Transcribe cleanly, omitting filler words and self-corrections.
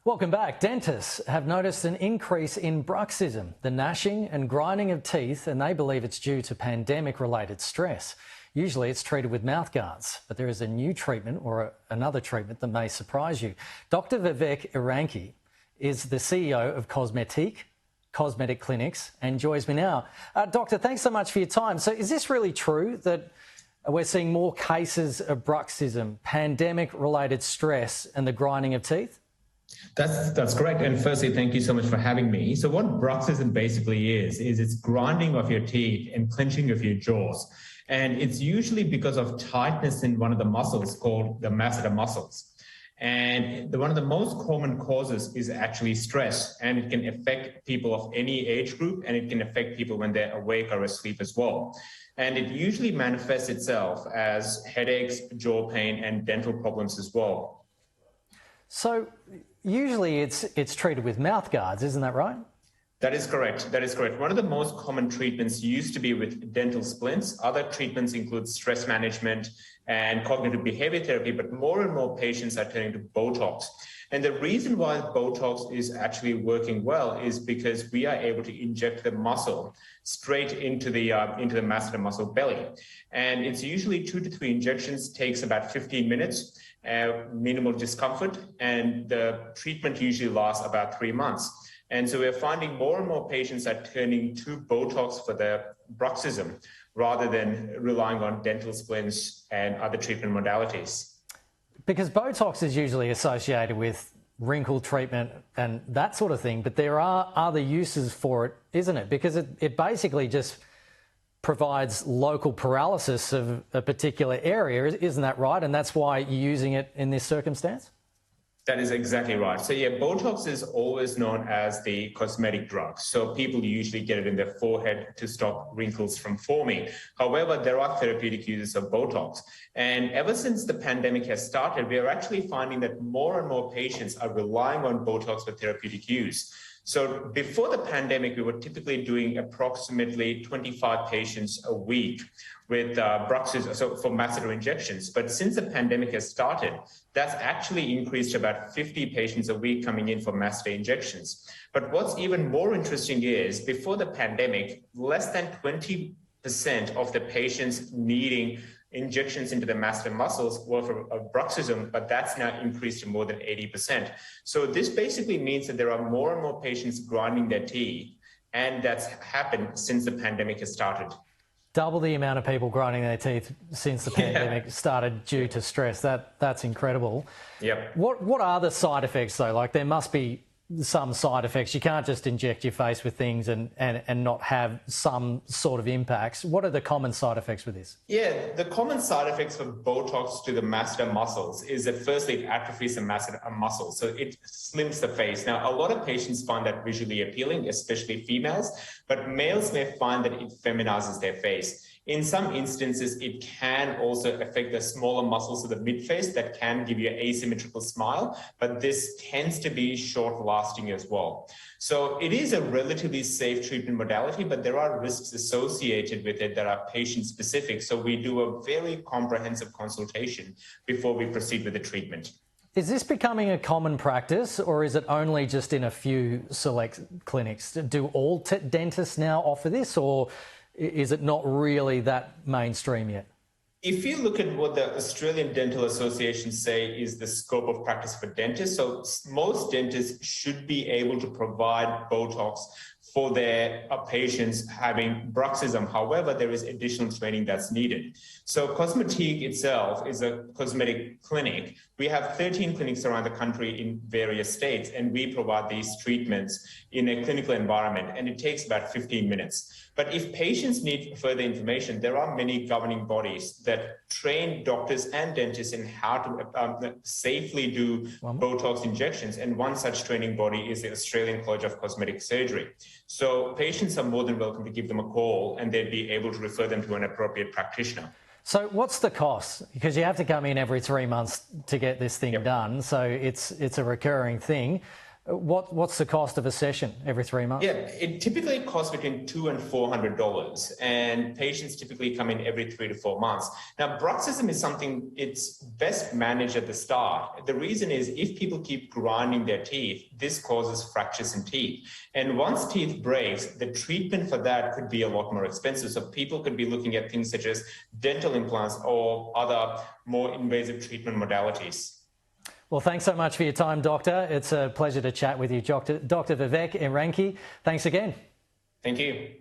Welcome back. Dentists have noticed an increase in bruxism, the gnashing and grinding of teeth, and they believe it's due to pandemic-related stress. Usually it's treated with mouth guards, but there is a new treatment or another treatment that may surprise you. Dr. Vivek Eranki is the CEO of Cosmetic Clinics and joins me now. Doctor, thanks so much for your time. So is this really true that we're seeing more cases of bruxism, pandemic-related stress and the grinding of teeth? That's correct. And firstly, thank you so much for having me. So what bruxism basically is it's grinding of your teeth and clenching of your jaws. And it's usually because of tightness in one of the muscles called the masseter muscles. And one of the most common causes is actually stress, and it can affect people of any age group, and it can affect people when they're awake or asleep as well. And it usually manifests itself as headaches, jaw pain, and dental problems as well. So usually it's treated with mouth guards, isn't that right? That is correct. That is correct. One of the most common treatments used to be with dental splints. Other treatments include stress management and cognitive behavior therapy, but more and more patients are turning to Botox. And the reason why Botox is actually working well is because we are able to inject the muscle straight into the masseter muscle belly. And it's usually 2 to 3 injections, takes about 15 minutes, minimal discomfort, and the treatment usually lasts about 3 months. And so we're finding more and more patients are turning to Botox for their bruxism rather than relying on dental splints and other treatment modalities. Because Botox is usually associated with wrinkle treatment and that sort of thing, but there are other uses for it, isn't it? Because it basically just provides local paralysis of a particular area, isn't that right? And that's why you're using it in this circumstance? That is exactly right. So yeah, Botox is always known as the cosmetic drug. So people usually get it in their forehead to stop wrinkles from forming. However, there are therapeutic uses of Botox. And ever since the pandemic has started, we are actually finding that more and more patients are relying on Botox for therapeutic use. So before the pandemic, we were typically doing approximately 25 patients a week with bruxism, so for masseter injections. But since the pandemic has started, that's actually increased to about 50 patients a week coming in for masseter injections. But what's even more interesting is before the pandemic, less than 20% of the patients needing injections into the masseter muscles were for bruxism, but that's now increased to more than 80%. So this basically means that there are more and more patients grinding their teeth, and that's happened since the pandemic has started. Double the amount of people grinding their teeth since the pandemic started due to stress. That's incredible. Yep. What are the side effects though? Like there must be some side effects. You can't just inject your face with things and not have some sort of impacts. What are the common side effects with this? Yeah, the common side effects for Botox to the masseter muscles is that firstly, it atrophies the masseter muscles. So it slims the face. Now, a lot of patients find that visually appealing, especially females, but males may find that it feminizes their face. In some instances, it can also affect the smaller muscles of the midface that can give you an asymmetrical smile, but this tends to be short-lasting as well. So it is a relatively safe treatment modality, but there are risks associated with it that are patient-specific. So we do a very comprehensive consultation before we proceed with the treatment. Is this becoming a common practice, or is it only just in a few select clinics? Do all dentists now offer this, or is it not really that mainstream yet? If you look at what the Australian Dental Association say is the scope of practice for dentists, so most dentists should be able to provide Botox for their patients having bruxism. However, there is additional training that's needed. So Cosmetic itself is a cosmetic clinic. We have 13 clinics around the country in various states, and we provide these treatments in a clinical environment, and it takes about 15 minutes. But if patients need further information, there are many governing bodies that train doctors and dentists in how to safely do Botox injections. And one such training body is the Australian College of Cosmetic Surgery. So patients are more than welcome to give them a call, and they'd be able to refer them to an appropriate practitioner. So what's the cost? Because you have to come in every 3 months to get this thing done. So it's a recurring thing. What's the cost of a session every 3 months? Yeah, it typically costs between $200 and $400, and patients typically come in every 3 to 4 months. Now, bruxism is something it's best managed at the start. The reason is if people keep grinding their teeth, this causes fractures in teeth. And once teeth breaks, the treatment for that could be a lot more expensive. So people could be looking at things such as dental implants or other more invasive treatment modalities. Well, thanks so much for your time, Doctor. It's a pleasure to chat with you, Dr. Vivek Eranki. Thanks again. Thank you.